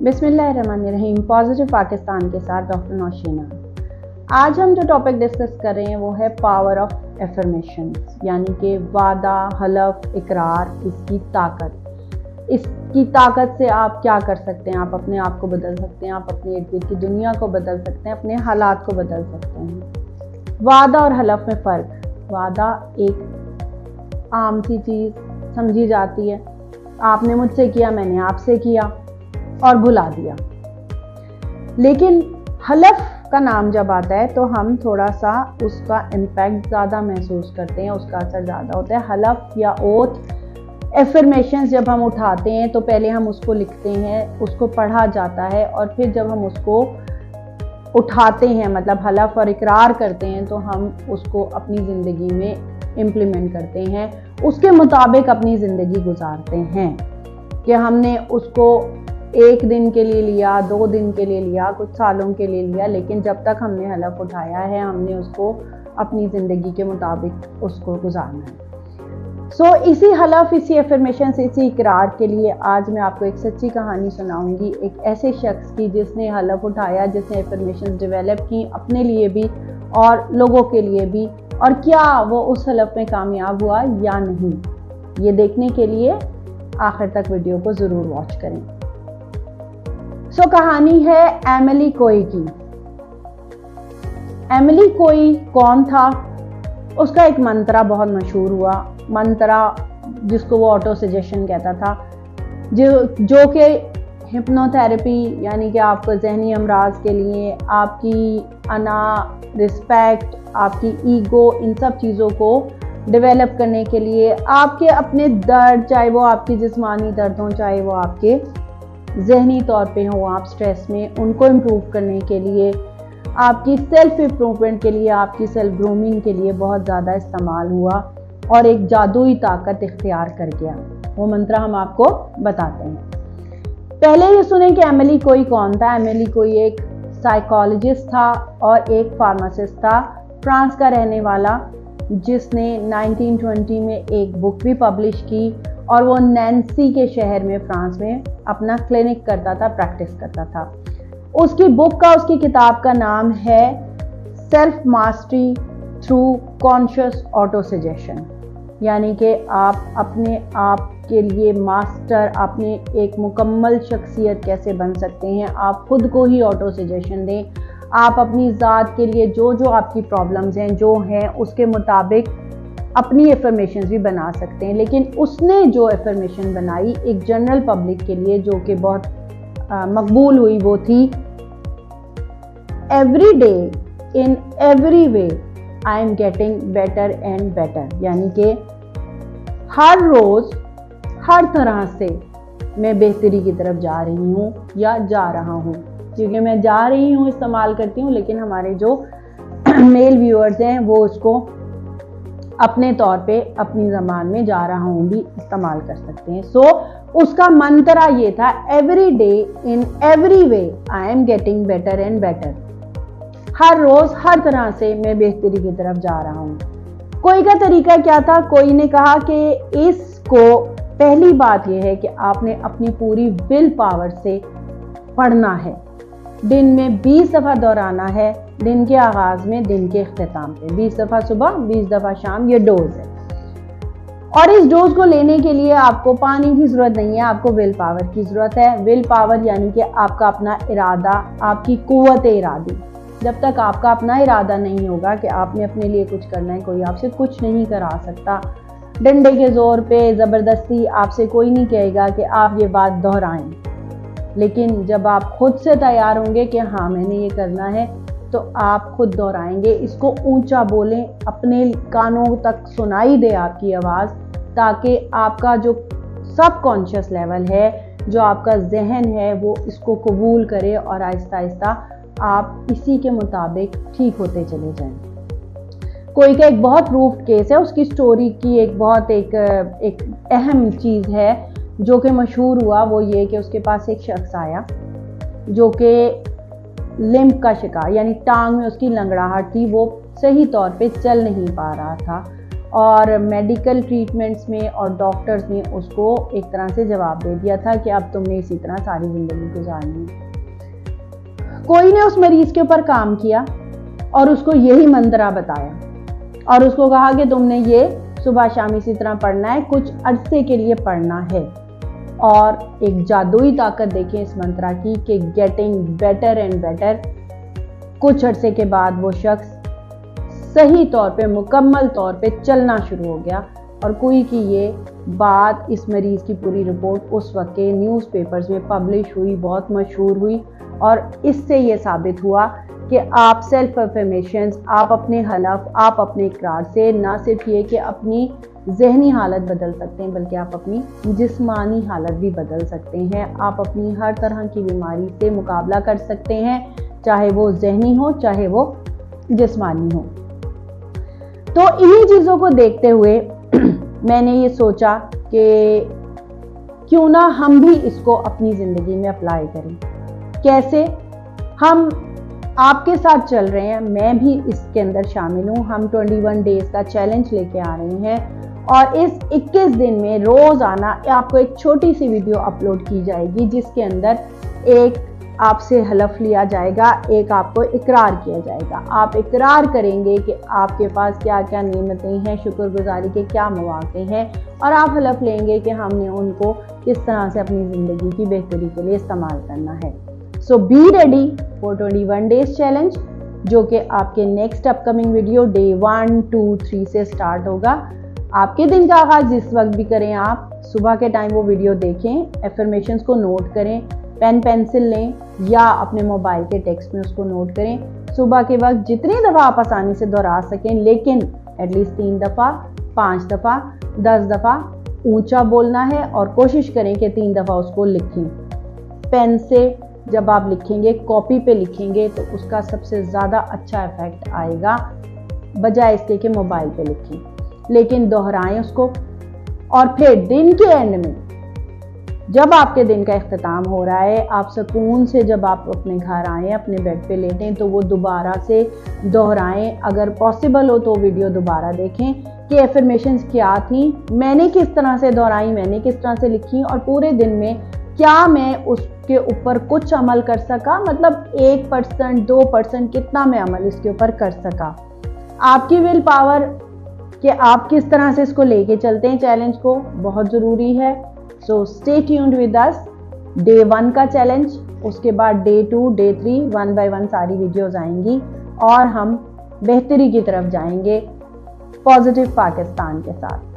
बिस्मिल्लाहिर्रहमानिर्रहीम। पॉजिटिव पाकिस्तान के साथ डॉक्टर नौशीना। आज हम जो टॉपिक डिस्कस कर रहे हैं वो है पावर ऑफ एफर्मेशंस, यानी कि वादा, हलफ, इकरार, इसकी ताकत। इसकी ताकत से आप क्या कर सकते हैं? आप अपने आप को बदल सकते हैं, आप अपने इर्द गिर्द की दुनिया को बदल सकते हैं, अपने हालात को बदल सकते हैं। वादा और हलफ में फ़र्क। वादा एक आम सी चीज़ समझी जाती है, आपने मुझसे किया, मैंने आपसे किया और भुला दिया। लेकिन हलफ का नाम जब आता है तो हम थोड़ा सा उसका इम्पैक्ट ज़्यादा महसूस करते हैं, उसका असर ज़्यादा होता है। हलफ या ओथ, एफर्मेशंस जब हम उठाते हैं तो पहले हम उसको लिखते हैं, उसको पढ़ा जाता है और फिर जब हम उसको उठाते हैं, मतलब हलफ और इकरार करते हैं, तो हम उसको अपनी ज़िंदगी में इम्प्लीमेंट करते हैं, उसके मुताबिक अपनी ज़िंदगी गुजारते हैं। कि हमने उसको एक दिन के लिए लिया, 2 दिन के लिए लिया, कुछ सालों के लिए लिया, लेकिन जब तक हमने हलफ उठाया है हमने उसको अपनी ज़िंदगी के मुताबिक उसको गुजारना है। इसी हलफ, इसी एफर्मेशन से, इसी इकरार के लिए आज मैं आपको एक सच्ची कहानी सुनाऊंगी, एक ऐसे शख्स की जिसने हलफ उठाया, जिसने एफर्मेशन डेवलप की अपने लिए भी और लोगों के लिए भी, और क्या वो उस हलफ में कामयाब हुआ या नहीं। ये देखने के लिए आखिर तक वीडियो को ज़रूर वॉच करें। कहानी है एमिली कोई की। एमिली कोई कौन था? उसका एक मंत्रा बहुत मशहूर हुआ, मंत्रा जिसको वो ऑटो सजेशन कहता था, जो कि हिप्नोथेरेपी, यानी कि आपको जहनी अमराज के लिए, आपकी अना, रिस्पेक्ट, आपकी ईगो, इन सब चीज़ों को डेवलप करने के लिए, आपके अपने दर्द, चाहे वो आपकी जिस्मानी दर्द हो, चाहे वो आपके जहनी तौर पे हो, आप स्ट्रेस में, उनको इम्प्रूव करने के लिए, आपकी सेल्फ इम्प्रूवमेंट के लिए, आपकी सेल्फ ग्रूमिंग के लिए बहुत ज़्यादा इस्तेमाल हुआ और एक जादुई ताकत इख्तियार कर गया। वो मंत्र हम आपको बताते हैं। पहले ये सुने कि एमिली कोई कौन था। एमिली कोई एक साइकोलॉजिस्ट था और एक फार्मासिस्ट था, फ्रांस का रहने वाला, जिसने 1920 में एक बुक भी पब्लिश की और वो नैन्सी के शहर में, फ्रांस में अपना क्लिनिक करता था, प्रैक्टिस करता था। उसकी बुक का, उसकी किताब का नाम है self mastery through conscious auto suggestion, यानी कि आप अपने आप के लिए मास्टर, अपने एक मुकम्मल शख्सियत कैसे बन सकते हैं। आप खुद को ही ऑटो सजेशन दें, आप अपनी ज़ात के लिए जो जो आपकी प्रॉब्लम्स हैं, जो हैं, उसके मुताबिक अपनी एफर्मेशंस भी बना सकते हैं। लेकिन उसने जो एफर्मेशन बनाई एक जनरल पब्लिक के लिए, जो कि बहुत मकबूल हुई, वो थी every day in every way I am getting better and better, यानी कि हर रोज़ हर तरह से मैं बेहतरी की तरफ जा रही हूँ या जा रहा हूँ। क्योंकि मैं जा रही हूँ इस्तेमाल करती हूँ, लेकिन हमारे जो मेल व्यूअर्स हैं वो उसको अपने तौर पे अपनी ज़बान में जा रहा हूँ भी इस्तेमाल कर सकते हैं। उसका मंत्रा ये था, every day in every way I am getting better and better. हर रोज़ हर तरह से मैं बेहतरी की तरफ जा रहा हूँ। कोई का तरीका क्या था? कोई ने कहा कि इसको पहली बात यह है कि आपने अपनी पूरी विल पावर से पढ़ना है, दिन में 20 दफ़ा दोहराना है, दिन के आगाज़ में, दिन के इख्तिताम पे 20 दफ़ा सुबह, 20 दफ़ा शाम। ये डोज है और इस डोज को लेने के लिए आपको पानी की ज़रूरत नहीं है, आपको विल पावर की ज़रूरत है। विल पावर यानी कि आपका अपना इरादा, आपकी कुव्वत इरादी। जब तक आपका अपना इरादा नहीं होगा कि आपने अपने लिए कुछ करना है, कोई आपसे कुछ नहीं करा सकता। डंडे के ज़ोर पे, ज़बरदस्ती आपसे कोई नहीं कहेगा कि आप ये बात दोहराएं। लेकिन जब आप खुद से तैयार होंगे कि हाँ मैंने ये करना है, तो आप खुद दोहराएंगे। इसको ऊंचा बोलें, अपने कानों तक सुनाई दे आपकी आवाज़, ताकि आपका जो सबकॉन्शियस लेवल है, जो आपका जहन है, वो इसको कबूल करे और आहिस्ता आहिस्ता आप इसी के मुताबिक ठीक होते चले जाएं। कोई का एक बहुत प्रूफ्ड केस है, उसकी स्टोरी की एक अहम चीज़ है जो कि मशहूर हुआ, वो ये कि उसके पास एक शख्स आया जो कि लिम्प का शिकार, यानी टांग में उसकी लंगड़ाहट थी, वो सही तौर पे चल नहीं पा रहा था और मेडिकल ट्रीटमेंट्स में और डॉक्टर्स ने उसको एक तरह से जवाब दे दिया था कि अब तुमने इसी तरह सारी ज़िंदगी गुजारनी है। कोई ने उस मरीज़ के ऊपर काम किया और उसको यही मंत्रा बताया और उसको कहा कि तुमने ये सुबह शाम इसी तरह पढ़ना है, कुछ अरसे के लिए पढ़ना है। और एक जादुई ताकत देखें इस मंत्रा की कि गेटिंग बेटर एंड बेटर। कुछ अरसे के बाद वो शख्स सही तौर पे, मुकम्मल तौर पे चलना शुरू हो गया। और कोई की ये बात, इस मरीज़ की पूरी रिपोर्ट उस वक्त के न्यूज़पेपर्स में पब्लिश हुई, बहुत मशहूर हुई। और इससे ये साबित हुआ कि आप सेल्फ अफर्मेशंस, आप अपने हलफ, आप अपने इकरार से ना सिर्फ ये कि अपनी जहनी हालत बदल सकते हैं, बल्कि आप अपनी जिस्मानी हालत भी बदल सकते हैं। आप अपनी हर तरह की बीमारी से मुकाबला कर सकते हैं, चाहे वो जहनी हो, चाहे वो जिस्मानी हो। तो इन्हीं चीज़ों को देखते हुए मैंने ये सोचा कि क्यों ना हम भी इसको अपनी ज़िंदगी में अप्लाई करें। कैसे? हम आपके साथ चल रहे हैं, मैं भी इसके अंदर शामिल हूँ। हम 21 डेज़ का चैलेंज लेके आ रहे हैं और इस 21 दिन में रोज़ाना आपको एक छोटी सी वीडियो अपलोड की जाएगी जिसके अंदर एक आपसे हलफ लिया जाएगा, एक आपको इकरार किया जाएगा। आप इकरार करेंगे कि आपके पास क्या क्या नेमतें हैं, शुक्रगुजारी के क्या मौके हैं, और आप हलफ लेंगे कि हमने उनको किस तरह से अपनी ज़िंदगी की बेहतरी के लिए इस्तेमाल करना है। So be ready for 21 days challenge, जो कि आपके नेक्स्ट अपकमिंग वीडियो डे 1, 2, 3 से स्टार्ट होगा। आपके दिन का आगाज़ जिस वक्त भी करें, आप सुबह के टाइम वो वीडियो देखें, एफर्मेशंस को नोट करें, पेन पेंसिल लें या अपने मोबाइल के टेक्स्ट में उसको नोट करें। सुबह के वक्त जितनी दफ़ा आप आसानी से दोहरा सकें, लेकिन एटलीस्ट 3 दफ़ा, 5 दफ़ा, 10 दफ़ा ऊंचा बोलना है और कोशिश करें कि 3 दफ़ा उसको लिखें। पेन से जब आप लिखेंगे, कॉपी पे लिखेंगे, तो उसका सबसे ज़्यादा अच्छा इफेक्ट आएगा बजाय इसके कि मोबाइल पे लिखें। लेकिन दोहराएं उसको। और फिर दिन के एंड में, जब आपके दिन का इख्तिताम हो रहा है, आप सुकून से जब आप अपने घर आएँ, अपने बेड पे लेटें, तो वो दोबारा से दोहराएं। अगर पॉसिबल हो तो वीडियो दोबारा देखें कि एफर्मेशंस क्या थी, मैंने किस तरह से दोहराई, मैंने किस तरह से लिखी, और पूरे दिन में क्या मैं उसके ऊपर कुछ अमल कर सका, मतलब 1%, 2% कितना मैं अमल इसके ऊपर कर सका। आपकी विल पावर कि आप किस तरह से इसको लेके चलते हैं चैलेंज को, बहुत ज़रूरी है। So stay tuned with us. Day 1 का चैलेंज, उसके बाद डे 2, डे 3, 1 by 1 सारी वीडियोज़ आएंगी और हम बेहतरी की तरफ जाएंगे पॉजिटिव पाकिस्तान के साथ।